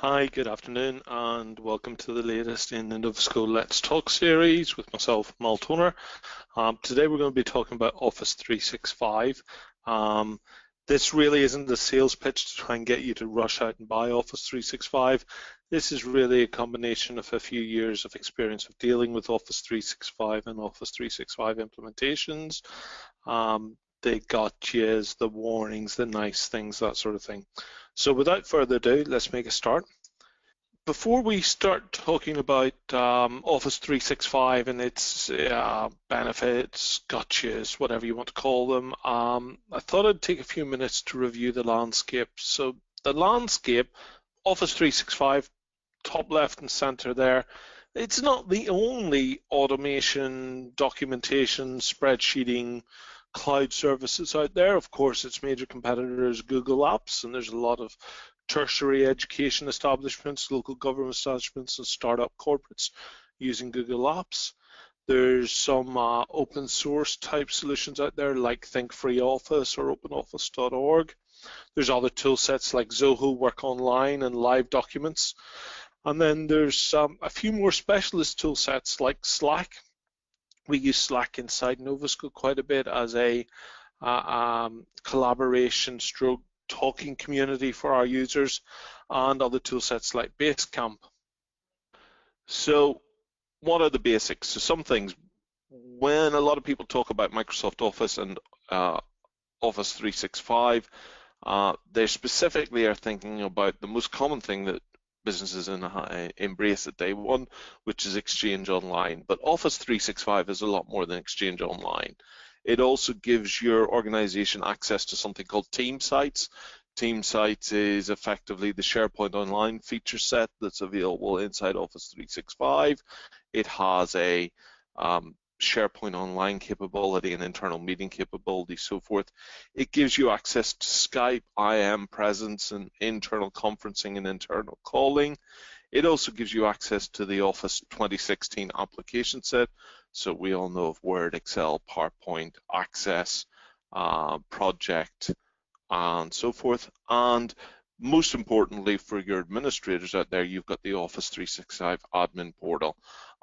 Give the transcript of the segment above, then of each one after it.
Hi, good afternoon, and welcome to the latest in the Novosco Let's Talk series with myself, Mal Toner. Today we're going to be talking about Office 365. This really isn't a sales pitch to try and get you to rush out and buy Office 365. This is really a combination of a few years of experience of dealing with Office 365 and Office 365 implementations. The gotchas, the warnings, the nice things, that sort of thing. So without further ado, let's make a start. Before we start talking about Office 365 and its benefits, gotchas, whatever you want to call them, I thought I'd take a few minutes to review the landscape. So the landscape, Office 365, top left and center there, it's not the only automation, documentation, spreadsheeting, cloud services out there. Of course, its major competitor is Google Apps, and there's a lot of tertiary education establishments, local government establishments, and startup corporates using Google Apps. There's some open source type solutions out there like Think Free Office or OpenOffice.org. There's other tool sets like Zoho, Work Online, and Live Documents. And then there's a few more specialist tool sets like Slack. We use Slack inside Novosco quite a bit as a collaboration stroke talking community for our users, and other tool sets like Basecamp. So what are the basics? So some things, when a lot of people talk about Microsoft Office and Office 365, they specifically are thinking about the most common thing that businesses embrace at day one, which is Exchange Online. But Office 365 is a lot more than Exchange Online. It also gives your organization access to something called Team Sites. Team Sites is effectively the SharePoint Online feature set that's available inside Office 365. It has a SharePoint Online capability and internal meeting capability, so forth. It gives you access to Skype, IM presence, and internal conferencing and internal calling. It also gives you access to the Office 2016 application set. So we all know of Word, Excel, PowerPoint, Access, Project, and so forth. And most importantly for your administrators out there, you've got the Office 365 admin portal.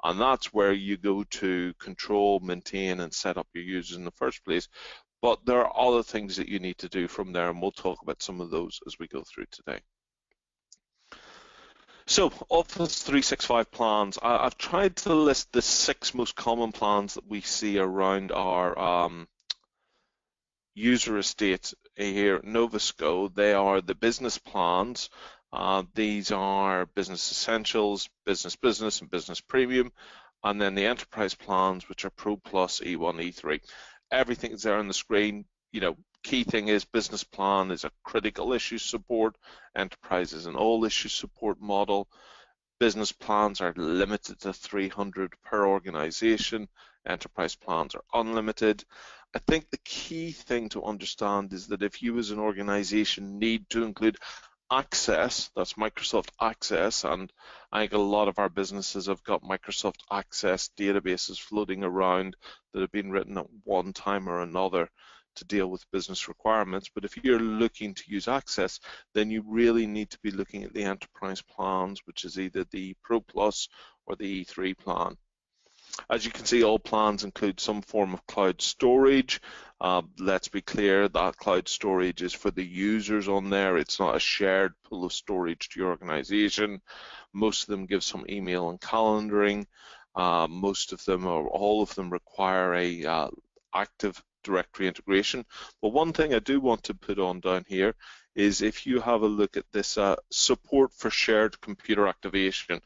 And that's where you go to control, maintain, and set up your users in the first place. But there are other things that you need to do from there, and we'll talk about some of those as we go through today. So Office 365 plans, I've tried to list the 6 most common plans that we see around our user estate here at Novosco. They are the business plans. These are Business Essentials, Business Business, and Business Premium, and then the enterprise plans, which are Pro Plus, E1, E3. Everything is there on the screen. Key thing is business plan is a critical issue support, enterprise is an all issue support model, business plans are limited to 300 per organization, enterprise plans are unlimited. I think the key thing to understand is that if you as an organization need to include Access, that's Microsoft Access, and I think a lot of our businesses have got Microsoft Access databases floating around that have been written at one time or another to deal with business requirements. But if you're looking to use Access, then you really need to be looking at the enterprise plans, which is either the Pro Plus or the E3 plan. As you can see, all plans include some form of cloud storage. Let's be clear, that cloud storage is for the users on there. It's not a shared pool of storage to your organization. Most of them give some email and calendaring. Most of them, or all of them, require a Active Directory integration. But one thing I do want to put on down here is if you have a look at this support for shared computer activation.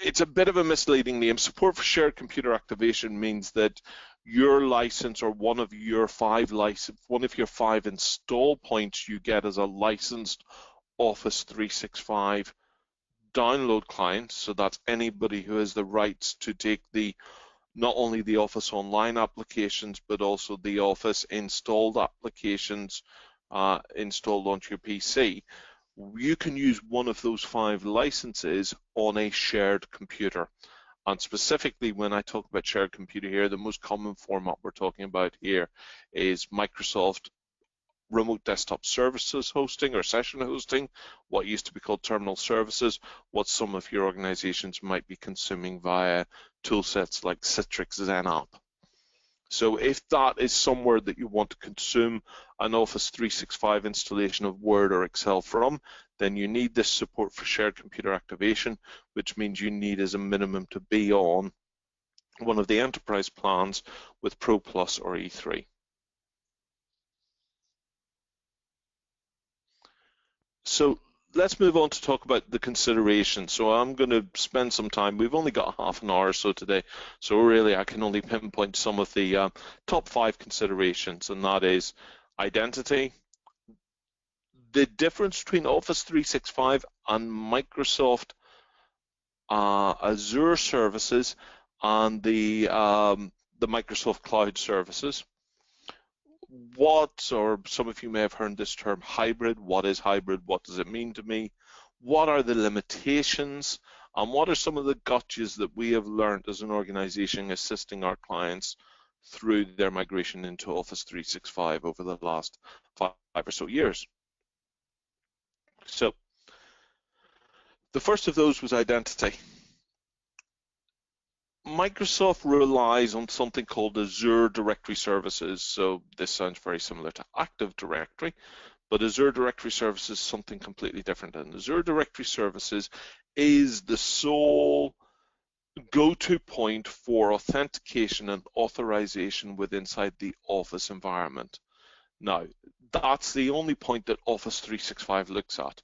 It's a bit of a misleading name. Support for shared computer activation means that your license or one of your 5 install points you get as a licensed Office 365 download client. So that's anybody who has the rights to take not only the Office Online applications, but also the Office installed applications installed onto your PC. You can use one of those 5 licenses on a shared computer. And specifically, when I talk about shared computer here, the most common format we're talking about here is Microsoft remote desktop services hosting or session hosting, what used to be called terminal services, what some of your organizations might be consuming via tool sets like Citrix XenApp. So if that is somewhere that you want to consume an Office 365 installation of Word or Excel from, then you need this support for shared computer activation, which means you need as a minimum to be on one of the enterprise plans with Pro Plus or E3. So let's move on to talk about the considerations. So I'm going to spend some time. We've only got half an hour or so today, so really I can only pinpoint some of the top 5 considerations, and that is identity. The difference between Office 365 and Microsoft Azure services and the Microsoft Cloud services. What, or some of you may have heard this term hybrid. What is hybrid? What does it mean to me? What are the limitations? And what are some of the gotchas that we have learned as an organization assisting our clients through their migration into Office 365 over the last 5 or so years? So the first of those was identity. Microsoft relies on something called Azure Directory Services. So this sounds very similar to Active Directory, but Azure Directory Services is something completely different. And Azure Directory Services is the sole go-to point for authentication and authorization within inside the Office environment. Now, that's the only point that Office 365 looks at.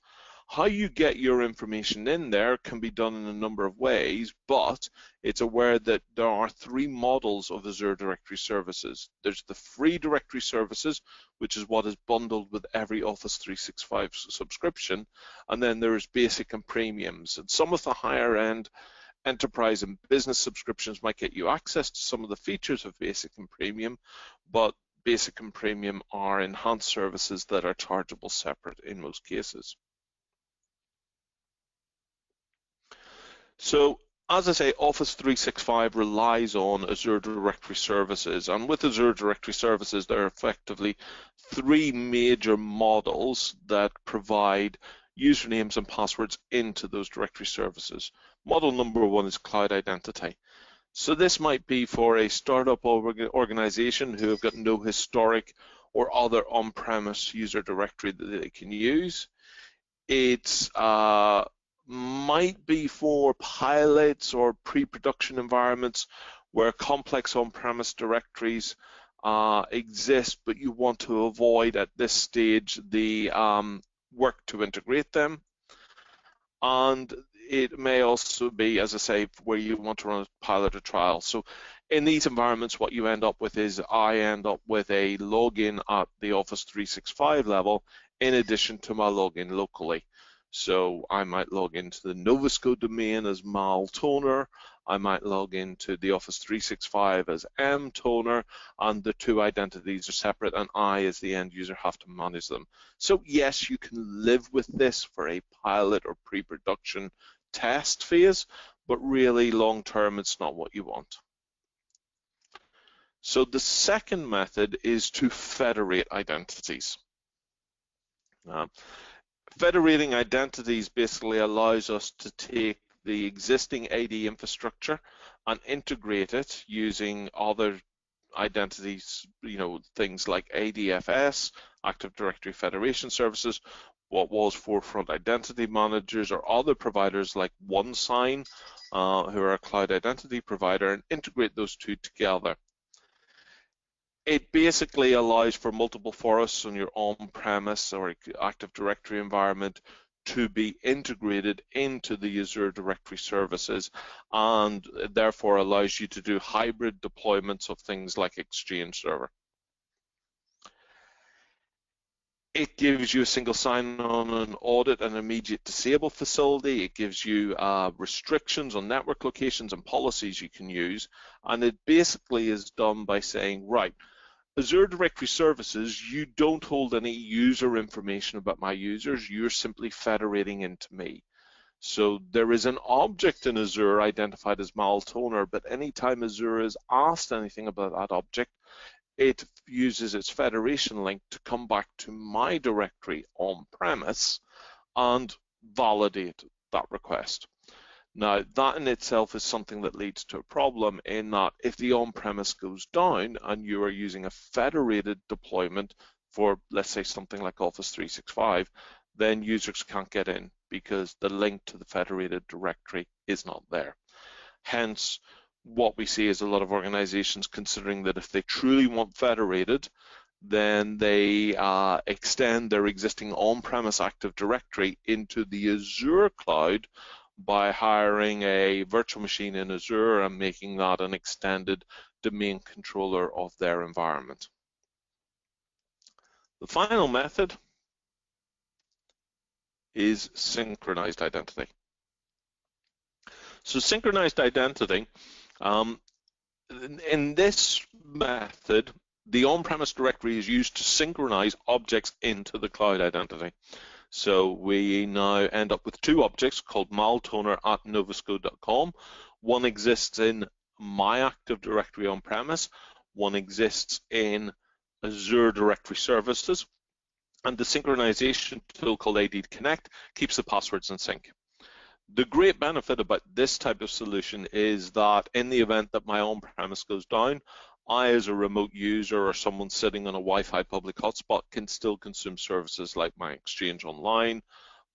How you get your information in there can be done in a number of ways, but it's aware that there are 3 models of Azure Directory Services. There's the free directory services, which is what is bundled with every Office 365 subscription, and then there's basic and premiums. And some of the higher end enterprise and business subscriptions might get you access to some of the features of basic and premium, but basic and premium are enhanced services that are chargeable separate in most cases. So, as I say, Office 365 relies on Azure Directory Services, and with Azure Directory Services, there are effectively 3 major models that provide usernames and passwords into those directory services. Model number 1 is cloud identity. So this might be for a startup organization who have got no historic or other on-premise user directory that they can use. It's might be for pilots or pre-production environments where complex on-premise directories exist, but you want to avoid at this stage the work to integrate them. And it may also be, as I say, where you want to run a pilot or trial. So in these environments, what you end up with is I end up with a login at the Office 365 level in addition to my login locally. So I might log into the Novosco domain as Mal Toner, I might log into the Office 365 as M Toner, and the 2 identities are separate, and I as the end user have to manage them. So yes, you can live with this for a pilot or pre-production test phase, but really long term it's not what you want. So the second method is to federate identities. Federating identities basically allows us to take the existing AD infrastructure and integrate it using other identities, things like ADFS, Active Directory Federation Services, what was Forefront Identity Managers, or other providers like OneSign, who are a cloud identity provider, and integrate those 2 together. It basically allows for multiple forests on your on-premise or Active Directory environment to be integrated into the Azure Directory Services, and therefore allows you to do hybrid deployments of things like Exchange Server. It gives you a single sign-on and audit and immediate disable facility. It gives you restrictions on network locations and policies you can use, and it basically is done by saying, right, Azure Directory Services, you don't hold any user information about my users, you're simply federating into me. So there is an object in Azure identified as Mal Toner, but anytime Azure is asked anything about that object, it uses its federation link to come back to my directory on-premise and validate that request. Now, that in itself is something that leads to a problem in that if the on-premise goes down and you are using a federated deployment for, let's say, something like Office 365, then users can't get in because the link to the federated directory is not there. Hence, what we see is a lot of organizations considering that if they truly want federated, then they extend their existing on-premise Active Directory into the Azure cloud by hiring a virtual machine in Azure and making that an extended domain controller of their environment. The final method is synchronized identity. So synchronized identity, in this method, the on-premise directory is used to synchronize objects into the cloud identity. So we now end up with two objects called maltoner@novosco.com. One exists in my Active Directory on-premise, one exists in Azure Directory Services, and the synchronization tool called AD Connect keeps the passwords in sync. The great benefit about this type of solution is that in the event that my on-premise goes down, I, as a remote user or someone sitting on a Wi-Fi public hotspot, can still consume services like my Exchange Online,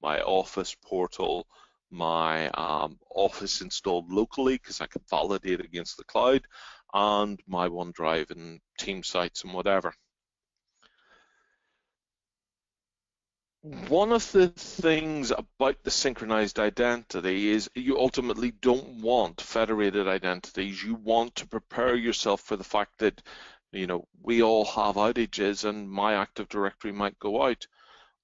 my Office portal, my Office installed locally because I can validate against the cloud, and my OneDrive and Team sites and whatever. One of the things about the synchronized identity is you ultimately don't want federated identities. You want to prepare yourself for the fact that, we all have outages and my Active Directory might go out.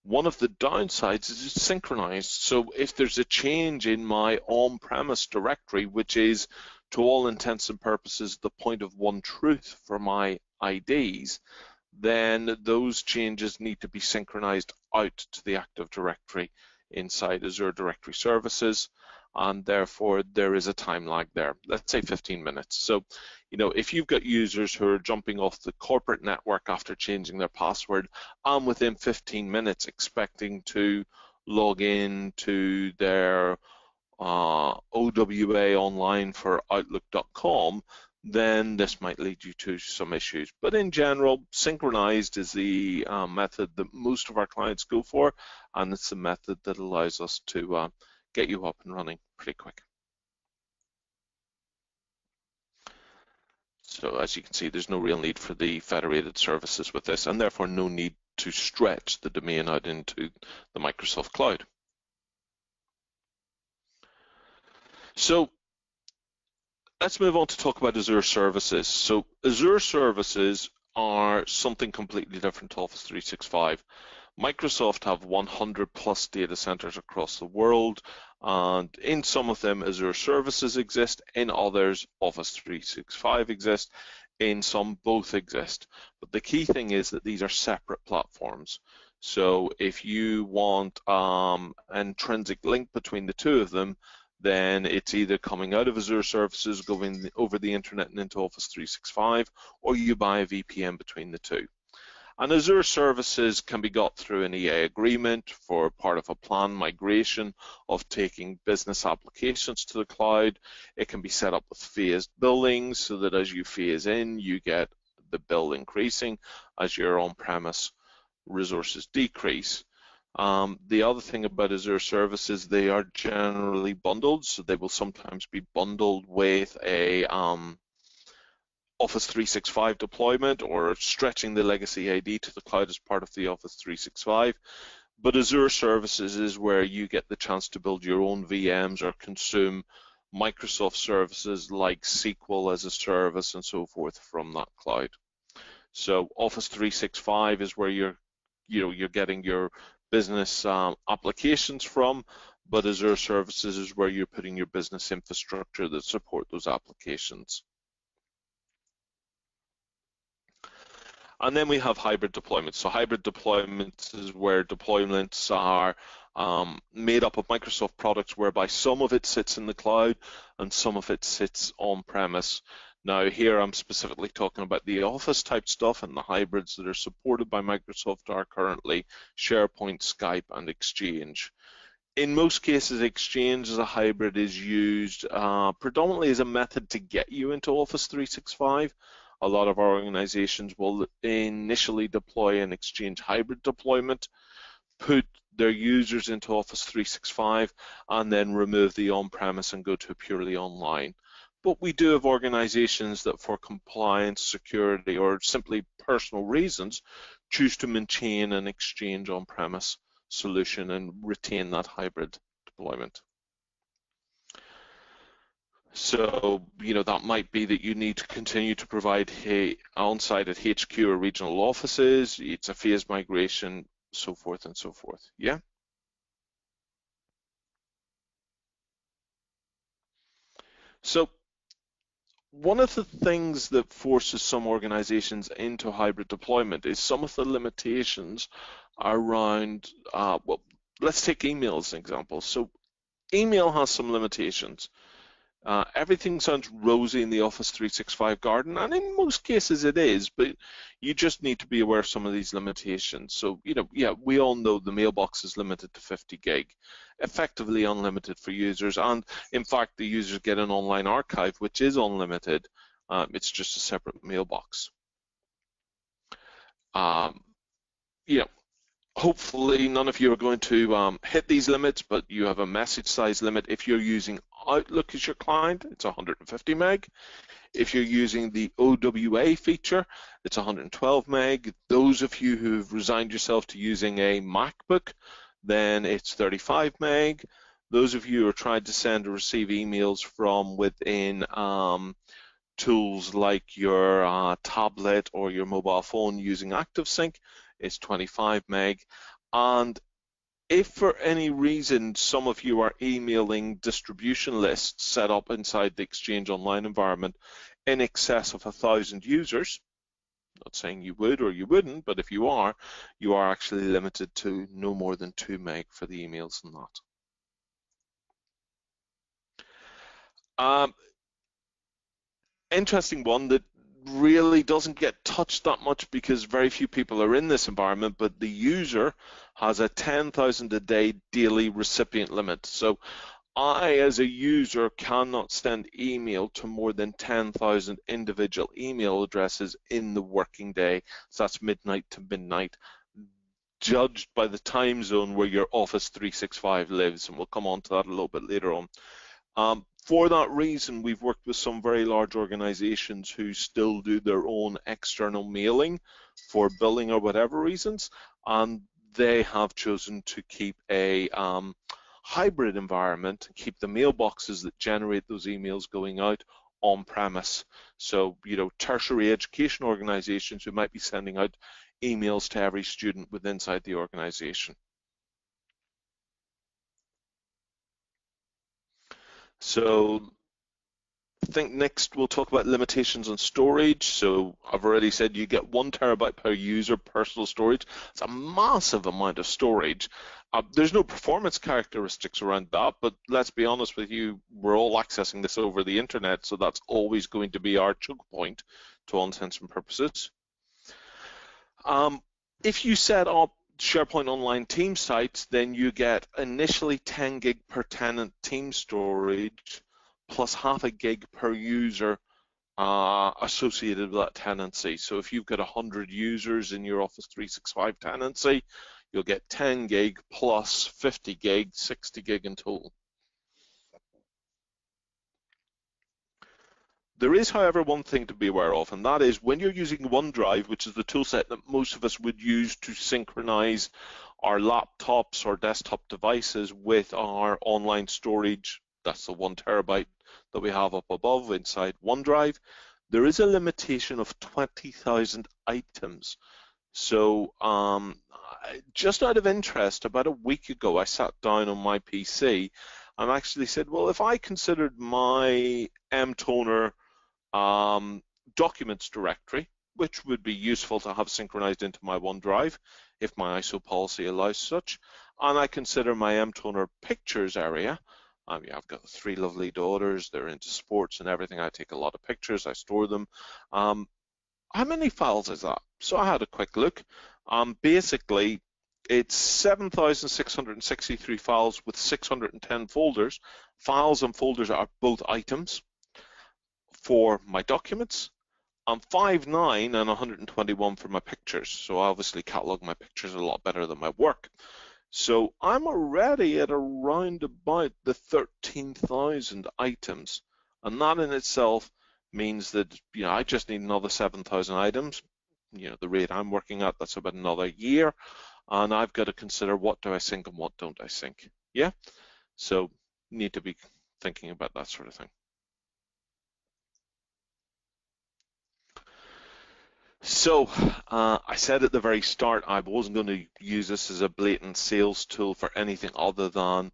One of the downsides is it's synchronized. So if there's a change in my on-premise directory, which is to all intents and purposes the point of one truth for my IDs, then those changes need to be synchronized out to the Active Directory inside Azure Directory Services, and therefore there is a time lag there, let's say 15 minutes. So, if you've got users who are jumping off the corporate network after changing their password and within 15 minutes expecting to log in to their OWA online for Outlook.com, then this might lead you to some issues. But in general, synchronized is the method that most of our clients go for, and it's the method that allows us to get you up and running pretty quick. So as you can see, there's no real need for the federated services with this, and therefore no need to stretch the domain out into the Microsoft cloud. So let's move on to talk about Azure services. So Azure services are something completely different to Office 365. Microsoft have 100 plus data centers across the world, and in some of them Azure services exist, in others Office 365 exists, in some both exist. But the key thing is that these are separate platforms. So if you want an intrinsic link between the two of them, then it's either coming out of Azure services, going over the internet and into Office 365, or you buy a VPN between the two. And Azure services can be got through an EA agreement for part of a planned migration of taking business applications to the cloud. It can be set up with phased billings so that as you phase in, you get the bill increasing as your on-premise resources decrease. The other thing about Azure services, they are generally bundled, so they will sometimes be bundled with a Office 365 deployment or stretching the legacy AD to the cloud as part of the Office 365. But Azure services is where you get the chance to build your own VMs or consume Microsoft services like SQL as a service and so forth from that cloud. So Office 365 is where you're getting your business applications from, but Azure services is where you're putting your business infrastructure that support those applications. And then we have hybrid deployments. So hybrid deployments is where deployments are made up of Microsoft products whereby some of it sits in the cloud and some of it sits on-premise. Now here I'm specifically talking about the Office type stuff, and the hybrids that are supported by Microsoft are currently SharePoint, Skype, and Exchange. In most cases, Exchange as a hybrid is used predominantly as a method to get you into Office 365. A lot of our organizations will initially deploy an Exchange hybrid deployment, put their users into Office 365, and then remove the on-premise and go to purely online. But we do have organizations that, for compliance, security, or simply personal reasons, choose to maintain an Exchange on-premise solution and retain that hybrid deployment. So, that might be that you need to continue to provide on-site at HQ or regional offices. It's a phased migration, so forth and so forth. Yeah. So one of the things that forces some organizations into hybrid deployment is some of the limitations around, well, let's take email as an example. So email has some limitations. Everything sounds rosy in the Office 365 garden, and in most cases it is, but you just need to be aware of some of these limitations. So, yeah, we all know the mailbox is limited to 50 gig, effectively unlimited for users, and in fact, the users get an online archive, which is unlimited. It's just a separate mailbox. Yeah. Hopefully none of you are going to hit these limits, but you have a message size limit. If you're using Outlook as your client, it's 150 meg. If you're using the OWA feature, it's 112 meg. Those of you who've resigned yourself to using a MacBook, then it's 35 meg. Those of you who are trying to send or receive emails from within tools like your tablet or your mobile phone using ActiveSync, it's 25 meg. And if for any reason some of you are emailing distribution lists set up inside the Exchange Online environment in excess of 1,000 users, not saying you would or you wouldn't, but if you are actually limited to no more than 2 meg for the emails and that. Interesting one that really doesn't get touched that much because very few people are in this environment, but the user has a 10,000 a day daily recipient limit. So I, as a user, cannot send email to more than 10,000 individual email addresses in the working day. So that's midnight to midnight, judged by the time zone where your Office 365 lives, and we'll come on to that a little bit later on. For that reason, we've worked with some very large organizations who still do their own external mailing for billing or whatever reasons, and they have chosen to keep a hybrid environment, keep the mailboxes that generate those emails going out on premise. So, tertiary education organizations who might be sending out emails to every student within inside the organization. So I think next we'll talk about limitations on storage. So I've already said you get 1 terabyte per user personal storage. It's a massive amount of storage. There's no performance characteristics around that, but let's be honest with you, we're all accessing this over the internet, so that's always going to be our choke point to all intents and purposes. If you set up SharePoint Online team sites, then you get initially 10 gig per tenant team storage plus half a gig per user associated with that tenancy. So if you've got 100 users in your Office 365 tenancy, you'll get 10 gig plus 50 gig, 60 gig in total. There is, however, one thing to be aware of, and that is when you're using OneDrive, which is the toolset that most of us would use to synchronize our laptops or desktop devices with our online storage, that's the 1 terabyte that we have up above inside OneDrive, there is a limitation of 20,000 items. So just out of interest, about a week ago, I sat down on my PC and actually said, well, if I considered my mToner documents directory, which would be useful to have synchronized into my OneDrive if my ISO policy allows such, and I consider my mToner pictures area, Yeah, I've got 3 lovely daughters. They're into sports and everything. I take a lot of pictures. I store them. Um, how many files is that? So I had a quick look. Basically, it's 7,663 files with 610 folders. Files and folders are both items for my documents. I'm 5'9" and 121 for my pictures. So I obviously catalog my pictures a lot better than my work. So I'm already at around about the 13,000 items. And that in itself means that, I just need another 7,000 items. The rate I'm working at, that's about another year. And I've got to consider, what do I sync and what don't I sync? Yeah. So need to be thinking about that sort of thing. So I said at the very start I wasn't going to use this as a blatant sales tool for anything other than,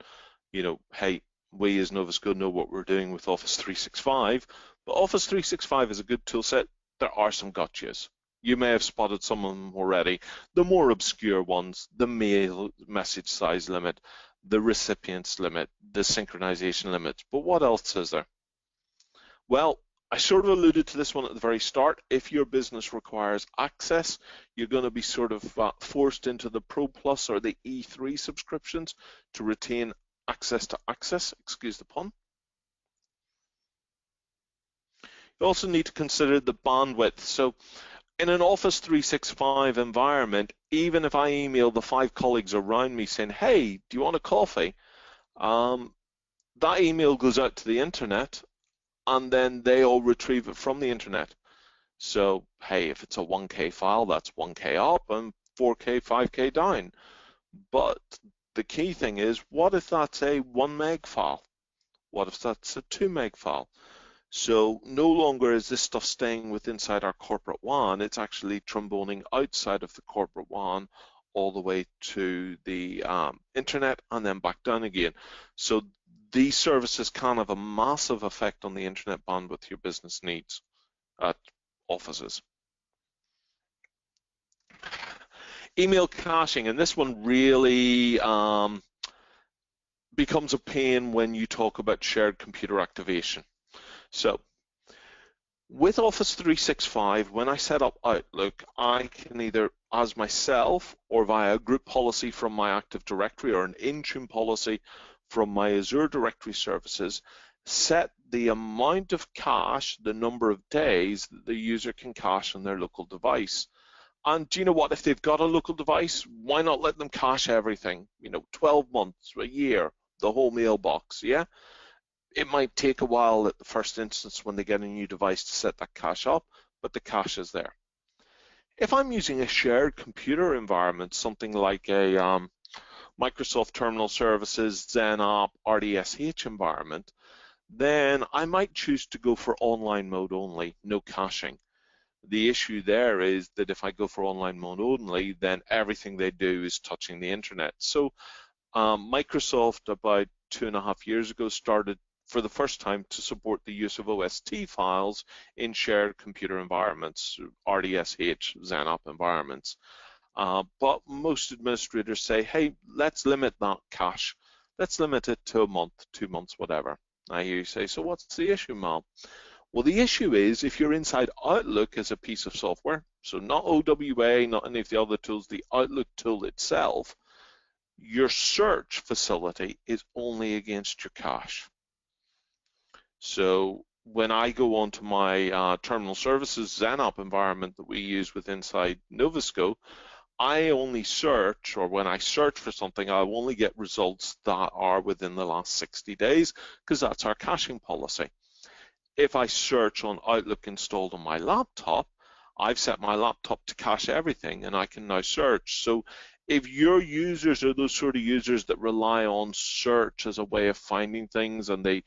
hey, we as Novosco know what we're doing with Office 365, but Office 365 is a good tool set. There are some gotchas. You may have spotted some of them already. The more obscure ones, the mail message size limit, the recipients limit, the synchronization limit. But what else is there? Well, I sort of alluded to this one at the very start. If your business requires access, you're going to be sort of forced into the Pro Plus or the E3 subscriptions to retain access to access, excuse the pun. You also need to consider the bandwidth. So in an Office 365 environment, even if I email the 5 colleagues around me saying, hey, do you want a coffee? That email goes out to the internet, and then they all retrieve it from the internet. So, hey, if it's a 1K file, that's 1K up and 4K, 5K down. But the key thing is, what if that's a 1 meg file? What if that's a 2 meg file? So no longer is this stuff staying with inside our corporate WAN, it's actually tromboning outside of the corporate WAN all the way to the internet and then back down again. So these services can have a massive effect on the internet bandwidth your business needs at offices. Email caching, and this one really becomes a pain when you talk about shared computer activation. So with Office 365, when I set up Outlook, I can either, as myself or via a group policy from my Active Directory or an Intune policy from my Azure Directory services, set the amount of cache, the number of days that the user can cache on their local device. And do you know what? If they've got a local device, why not let them cache everything? 12 months, a year, the whole mailbox, yeah? It might take a while at the first instance when they get a new device to set that cache up, but the cache is there. If I'm using a shared computer environment, something like a Microsoft Terminal Services, XenApp, RDSH environment, then I might choose to go for online mode only, no caching. The issue there is that if I go for online mode only, then everything they do is touching the internet. So Microsoft, about 2.5 years ago, started for the first time to support the use of OST files in shared computer environments, RDSH, XenApp environments. But most administrators say, hey, let's limit that cache. Let's limit it to a month, 2 months, whatever. I hear you say, so what's the issue, Mal? Well, the issue is if you're inside Outlook as a piece of software, so not OWA, not any of the other tools, the Outlook tool itself, your search facility is only against your cache. So when I go onto my Terminal Services XenApp environment that we use with inside Novosco, I only search, or when I search for something, I'll only get results that are within the last 60 days, because that's our caching policy. If I search on Outlook installed on my laptop, I've set my laptop to cache everything, and I can now search. So if your users are those sort of users that rely on search as a way of finding things, and they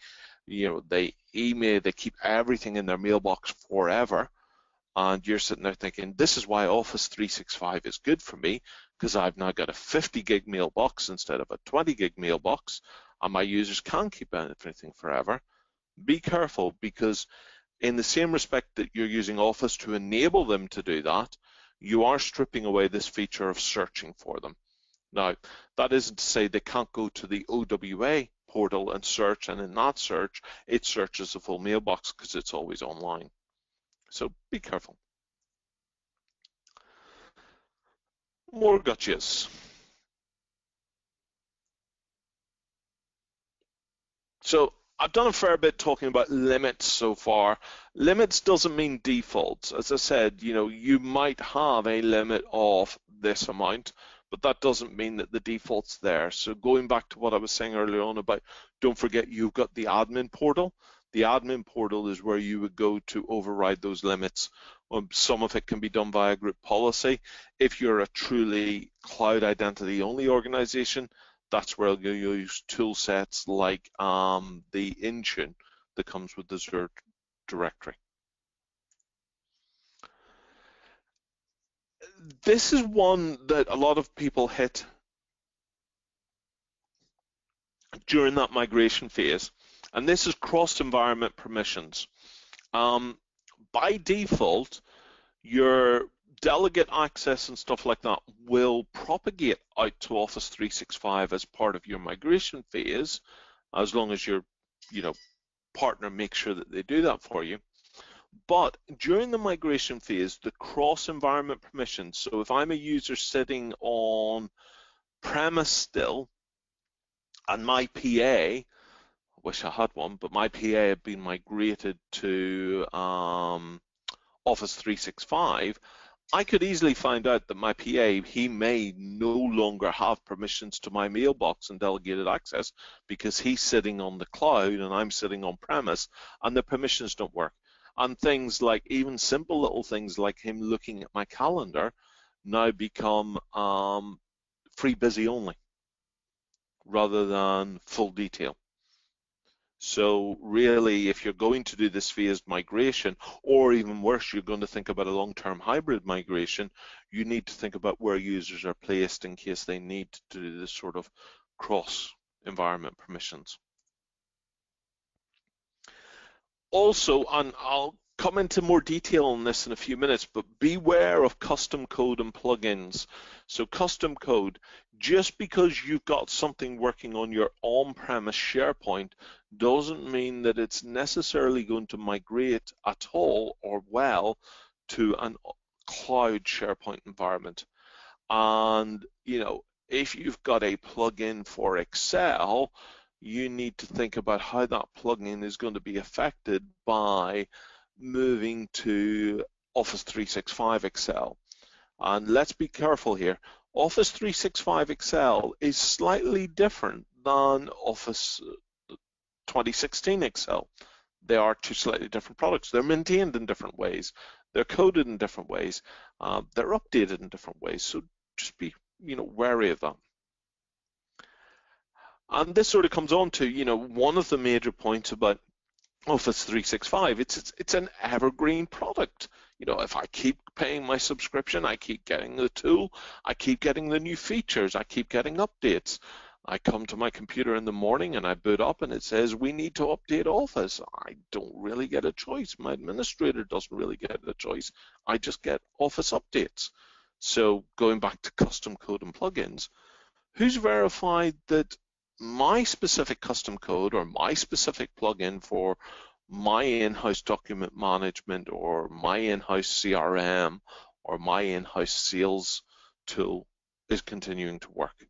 email, they keep everything in their mailbox forever, and you're sitting there thinking, this is why Office 365 is good for me, because I've now got a 50 gig mailbox instead of a 20 gig mailbox, and my users can keep everything forever. Be careful, because in the same respect that you're using Office to enable them to do that, you are stripping away this feature of searching for them. Now, that isn't to say they can't go to the OWA portal and search, and in that search, it searches the full mailbox because it's always online. So be careful. More gotchas. So I've done a fair bit talking about limits so far. Limits doesn't mean defaults. As I said, you might have a limit of this amount, but that doesn't mean that the default's there. So going back to what I was saying earlier on about, don't forget you've got the admin portal. The admin portal is where you would go to override those limits. Some of it can be done via group policy. If you're a truly cloud identity only organization, that's where you'll use tool sets like the Intune that comes with the Azure directory. This is one that a lot of people hit during that migration phase, and this is cross-environment permissions. By default, your delegate access and stuff like that will propagate out to Office 365 as part of your migration phase, as long as your partner makes sure that they do that for you. But during the migration phase, the cross-environment permissions, so if I'm a user sitting on premise still, and my PA, I wish I had one, but my PA had been migrated to Office 365, I could easily find out that my PA, he may no longer have permissions to my mailbox and delegated access because he's sitting on the cloud and I'm sitting on premise, and the permissions don't work. And things like, even simple little things like him looking at my calendar now become free busy only rather than full detail. So really, if you're going to do this phased migration, or even worse, you're going to think about a long-term hybrid migration, you need to think about where users are placed in case they need to do this sort of cross-environment permissions. Also, and I'll come into more detail on this in a few minutes, but beware of custom code and plugins. So custom code, just because you've got something working on your on-premise SharePoint doesn't mean that it's necessarily going to migrate at all or well to an cloud SharePoint environment. And if you've got a plugin for Excel, you need to think about how that plugin is going to be affected by moving to Office 365 Excel. And let's be careful here. Office 365 Excel is slightly different than Office 2016 Excel. They are two slightly different products. They're maintained in different ways. They're coded in different ways. They're updated in different ways. So just be wary of that. And this sort of comes on to, one of the major points about Office 365, it's an evergreen product. If I keep paying my subscription, I keep getting the tool, I keep getting the new features, I keep getting updates. I come to my computer in the morning and I boot up and it says, we need to update Office. I don't really get a choice. My administrator doesn't really get a choice. I just get Office updates. So going back to custom code and plugins, who's verified that my specific custom code or my specific plugin for my in-house document management or my in-house CRM or my in-house sales tool is continuing to work?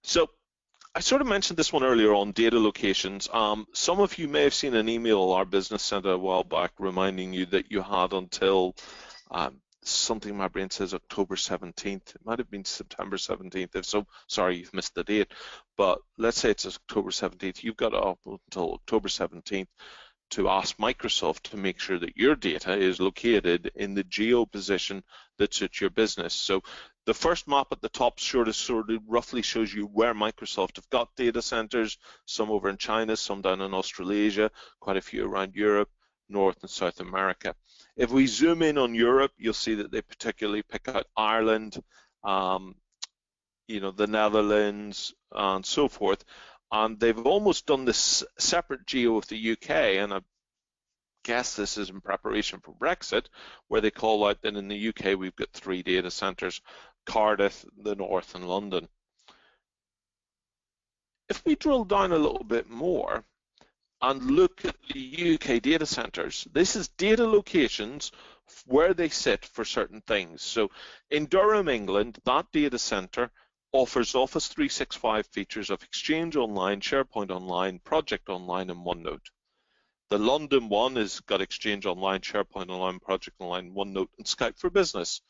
So I sort of mentioned this one earlier on, data locations. Some of you may have seen an email our business sent a while back reminding you that you had until something in my brain says October 17th. It might have been September 17th. If so, sorry, you've missed the date. But let's say it's October 17th. You've got up until October 17th to ask Microsoft to make sure that your data is located in the geo position that suits your business. So the first map at the top sort of roughly shows you where Microsoft have got data centers, some over in China, some down in Australasia, quite a few around Europe, North and South America. If we zoom in on Europe, you'll see that they particularly pick out Ireland, the Netherlands, and so forth. And they've almost done this separate geo of the UK, and I guess this is in preparation for Brexit, where they call out that in the UK we've got 3 data centers, Cardiff, the North, and London. If we drill down a little bit more and look at the UK data centers, this is data locations where they sit for certain things. So in Durham, England, that data center offers Office 365 features of Exchange Online, SharePoint Online, Project Online, and OneNote. The London one has got Exchange Online, SharePoint Online, Project Online, OneNote, and Skype for Business.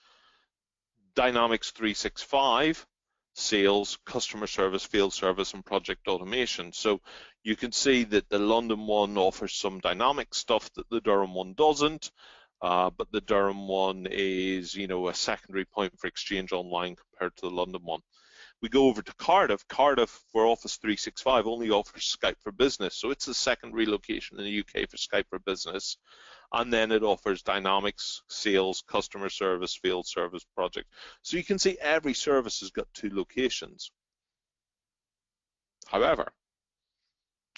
Dynamics 365, sales, customer service, field service, and project automation. So you can see that the London one offers some dynamic stuff that the Durham one doesn't, but the Durham one is, a secondary point for Exchange Online compared to the London one. We go over to Cardiff. Cardiff for Office 365 only offers Skype for Business, so it's the secondary location in the UK for Skype for Business. And then it offers Dynamics, sales, customer service, field service, project. So you can see every service has got 2 locations. However,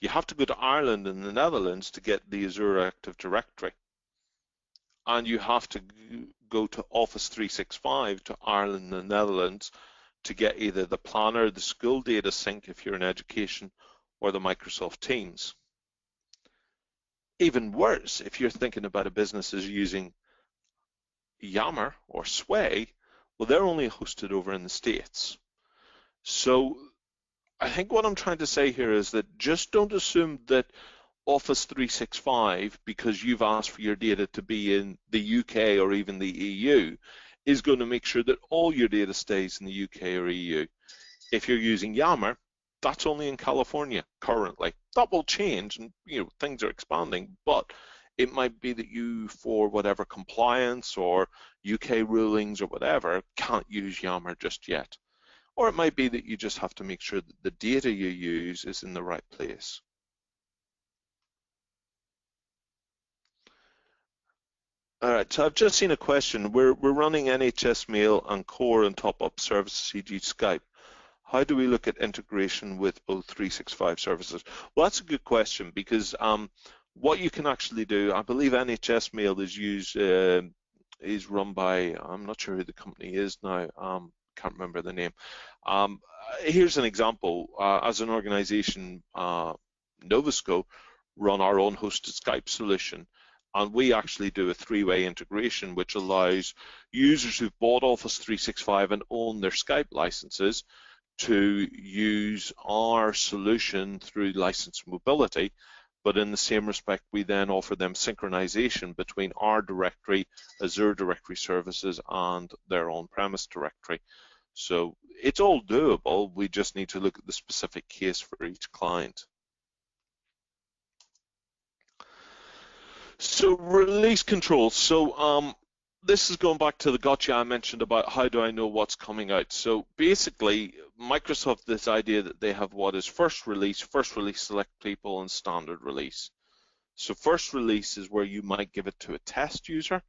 you have to go to Ireland and the Netherlands to get the Azure Active Directory. And you have to go to Office 365 to Ireland and the Netherlands to get either the Planner, the School Data Sync if you're in education, or the Microsoft Teams. Even worse, if you're thinking about a business is using Yammer or Sway, well, they're only hosted over in the States. So I think what I'm trying to say here is that just don't assume that Office 365, because you've asked for your data to be in the UK or even the EU, is going to make sure that all your data stays in the UK or EU. If you're using Yammer, that's only in California currently. That will change, and things are expanding, but it might be that you, for whatever compliance or UK rulings or whatever, can't use Yammer just yet. Or it might be that you just have to make sure that the data you use is in the right place. All right, so I've just seen a question. We're running NHS Mail and Core and top-up services, e.g. Skype. How do we look at integration with both 365 services? Well, that's a good question, because what you can actually do, I believe NHS Mail is run by, I'm not sure who the company is now, can't remember the name. Here's an example. As an organization, Novosco run our own hosted Skype solution, and we actually do a 3-way integration which allows users who've bought Office 365 and own their Skype licenses to use our solution through license mobility, but in the same respect we then offer them synchronization between our directory, Azure Directory Services, and their on-premise directory. So it's all doable, we just need to look at the specific case for each client. So release control. So this is going back to the gotcha I mentioned about how do I know what's coming out. So basically, Microsoft, this idea that they have what is first release select people, and standard release. So first release is where you might give it to a test user.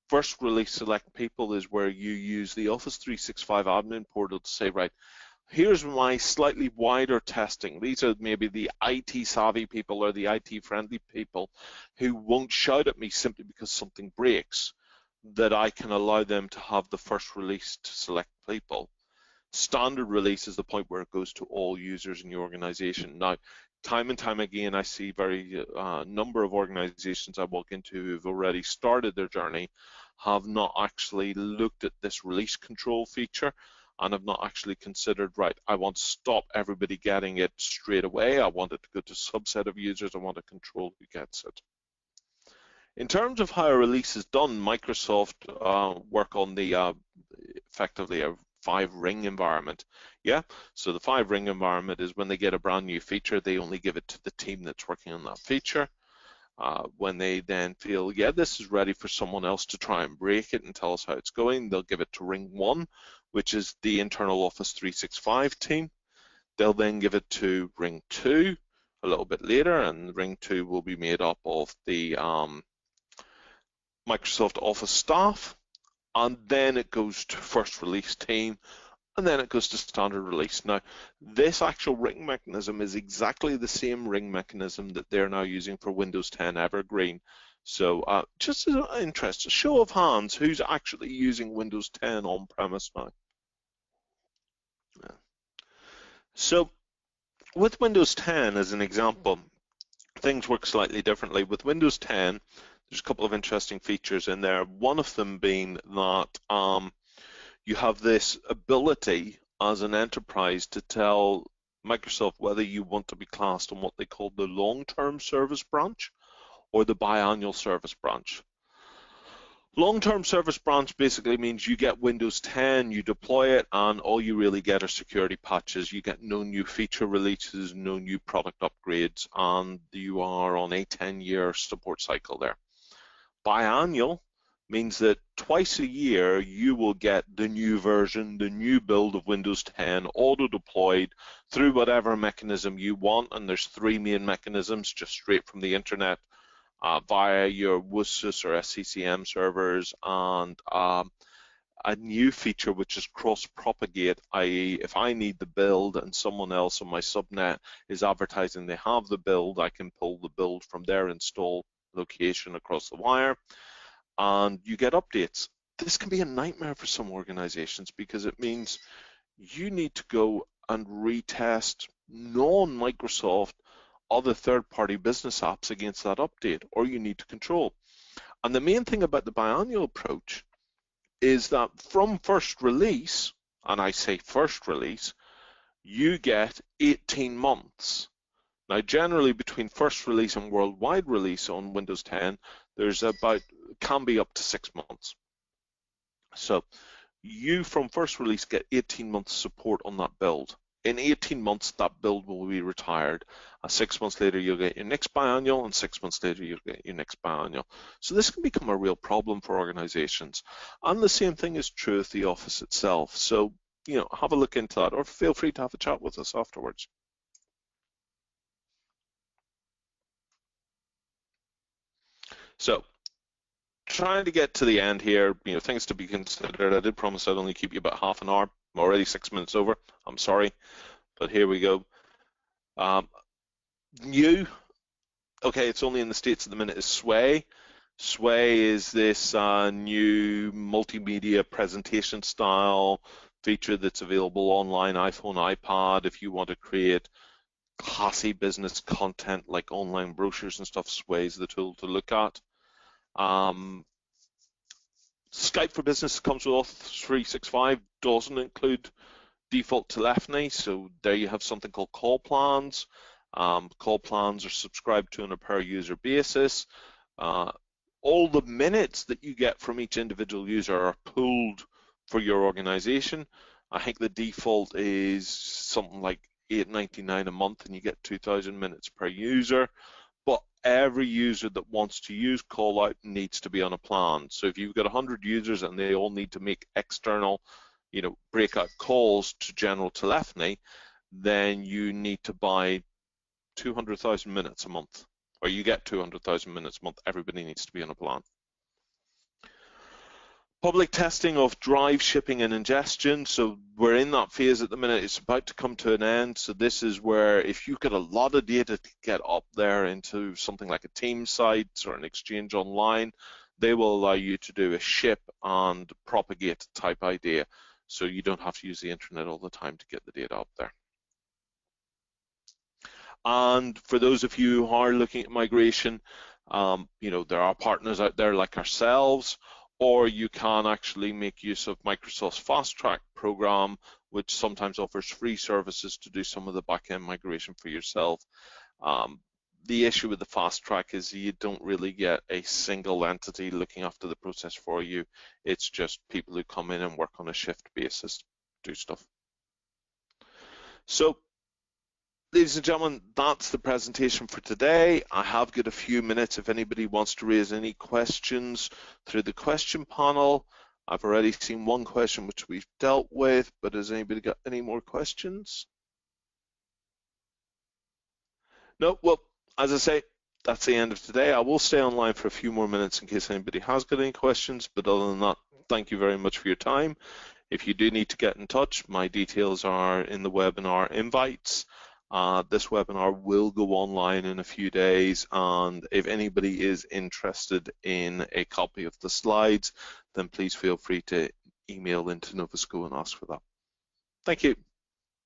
First release select people is where you use the Office 365 admin portal to say, right, here's my slightly wider testing. These are maybe the IT savvy people or the IT friendly people who won't shout at me simply because something breaks, that I can allow them to have the first release to select people. Standard release is the point where it goes to all users in your organization. Now, time and time again, I see very number of organizations I walk into who've already started their journey have not actually looked at this release control feature and have not actually considered, right, I want to stop everybody getting it straight away. I want it to go to a subset of users. I want to control who gets it. In terms of how a release is done, Microsoft work on the effectively a 5-ring environment. Yeah, so the 5-ring environment is when they get a brand new feature, they only give it to the team that's working on that feature. When they then feel, yeah, this is ready for someone else to try and break it and tell us how it's going, they'll give it to ring 1, which is the internal Office 365 team. They'll then give it to ring 2 a little bit later, and ring 2 will be made up of the Microsoft Office staff, and then it goes to first release team, and then it goes to standard release. Now, this actual ring mechanism is exactly the same ring mechanism that they're now using for Windows 10 Evergreen. So just as an interest, a show of hands, who's actually using Windows 10 on-premise now? So with Windows 10 as an example, things work slightly differently. With Windows 10, there's a couple of interesting features in there. One of them being that you have this ability as an enterprise to tell Microsoft whether you want to be classed on what they call the long-term service branch or the biannual service branch. Long-term service branch basically means you get Windows 10, you deploy it, and all you really get are security patches. You get no new feature releases, no new product upgrades, and you are on a 10-year support cycle there. Biannual means that twice a year you will get the new version, the new build of Windows 10 auto-deployed through whatever mechanism you want, and there's three main mechanisms just straight from the internet. Via your WSUS or SCCM servers, and a new feature which is cross-propagate, i.e. if I need the build and someone else on my subnet is advertising they have the build, I can pull the build from their install location across the wire, and you get updates. This can be a nightmare for some organizations because it means you need to go and retest non-Microsoft other third-party business apps against that update, or you need to control. And the main thing about the biannual approach is that from first release, and I say first release, you get 18 months. Now, generally between first release and worldwide release on Windows 10, there's can be up to 6 months. So you from first release get 18 months support on that build. In 18 months, that build will be retired. 6 months later, you'll get your next biannual, and 6 months later, you'll get your next biannual. So this can become a real problem for organizations. And the same thing is true of the Office itself. So, have a look into that, or feel free to have a chat with us afterwards. So, trying to get to the end here, things to be considered. I did promise I'd only keep you about half an hour. I'm already 6 minutes over. I'm sorry, but here we go. New, okay, it's only in the States at the minute, is Sway. Sway is this new multimedia presentation style feature that's available online, iPhone, iPad. If you want to create classy business content like online brochures and stuff, Sway is the tool to look at. Skype for Business comes with Office 365, doesn't include default telephony, so there you have something called call plans. Call plans are subscribed to on a per user basis. All the minutes that you get from each individual user are pooled for your organization. I think the default is something like $8.99 a month, and you get 2,000 minutes per user. But every user that wants to use call out needs to be on a plan. So if you've got 100 users and they all need to make external, breakout calls to general telephony, then you need to buy 200,000 minutes a month, or you get 200,000 minutes a month. Everybody needs to be on a plan. Public testing of drive shipping and ingestion. So we're in that phase at the minute. It's about to come to an end. So this is where if you've got a lot of data to get up there into something like a team site or an exchange online, they will allow you to do a ship and propagate type idea. So you don't have to use the internet all the time to get the data up there. And for those of you who are looking at migration, there are partners out there like ourselves, or you can actually make use of Microsoft's Fast Track program, which sometimes offers free services to do some of the back-end migration for yourself. The issue with the Fast Track is you don't really get a single entity looking after the process for you. It's just people who come in and work on a shift basis to do stuff. So, ladies and gentlemen, that's the presentation for today. I have got a few minutes if anybody wants to raise any questions through the question panel. I've already seen one question which we've dealt with, but has anybody got any more questions? No, well, as I say, that's the end of today. I will stay online for a few more minutes in case anybody has got any questions, but other than that, thank you very much for your time. If you do need to get in touch, my details are in the webinar invites. This webinar will go online in a few days, and if anybody is interested in a copy of the slides, then please feel free to email into Novosco and ask for that. Thank you.